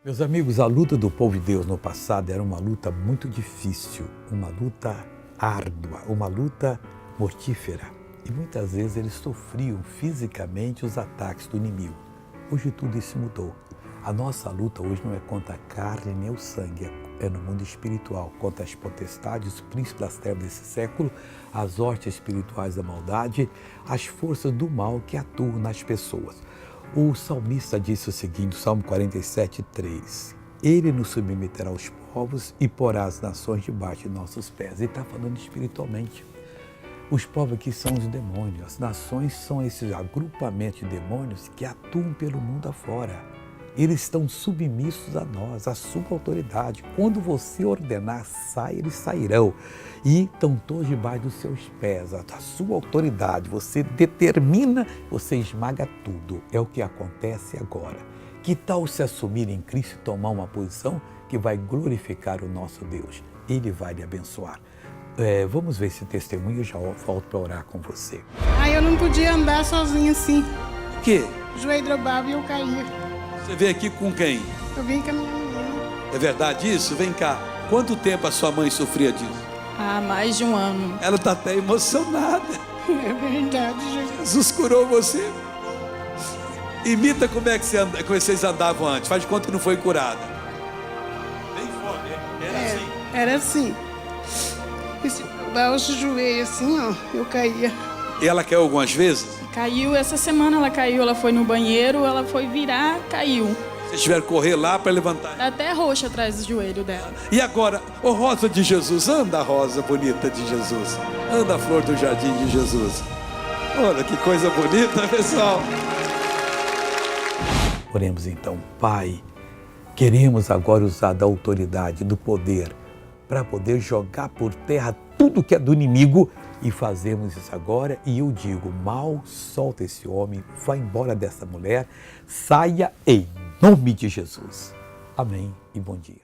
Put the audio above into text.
Meus amigos, a luta do povo de Deus no passado era uma luta muito difícil, uma luta árdua, uma luta mortífera. E muitas vezes eles sofriam fisicamente os ataques do inimigo. Hoje tudo isso mudou. A nossa luta hoje não é contra a carne nem o sangue, é no mundo espiritual, contra as potestades, os príncipes das trevas desse século, as hostes espirituais da maldade, as forças do mal que atuam nas pessoas. O salmista disse o seguinte, Salmo 47, 3. Ele nos submeterá aos povos e porá as nações debaixo de nossos pés. Ele está falando espiritualmente. Os povos aqui são os demônios. As nações são esses agrupamentos de demônios que atuam pelo mundo afora. Eles estão submissos a nós, à sua autoridade. Quando você ordenar, sai, eles sairão. E estão todos debaixo dos seus pés, a sua autoridade. Você determina, você esmaga tudo. É o que acontece agora. Que tal se assumir em Cristo e tomar uma posição que vai glorificar o nosso Deus? Ele vai lhe abençoar. Vamos ver esse testemunho, eu já volto para orar com você. Eu não podia andar sozinha assim. O quê? O joelho dobrava e eu caía. Você veio aqui com quem? Eu vim com a minha menina. É verdade isso? Vem cá. Quanto tempo a sua mãe sofria disso? Há mais de um ano. Ela está até emocionada. É verdade, Jesus. Jesus curou você. Imita como é que vocês andavam antes. Faz de conta que não foi curada. Bem forte. Era assim. E se eu dar os joelhos assim, ó, eu caía. E ela caiu algumas vezes? Caiu, essa semana ela caiu, ela foi no banheiro, ela foi virar, caiu. Vocês tiveram que correr lá para levantar. Tá até roxa atrás do joelho dela. E agora, ô Rosa de Jesus, anda Rosa bonita de Jesus. Anda a flor do jardim de Jesus. Olha que coisa bonita, pessoal. Oremos então. Pai, queremos agora usar da autoridade, do poder, para poder jogar por terra tudo que é do inimigo e fazemos isso agora. E eu digo, mal, solta esse homem, vai embora dessa mulher, saia em nome de Jesus. Amém e bom dia.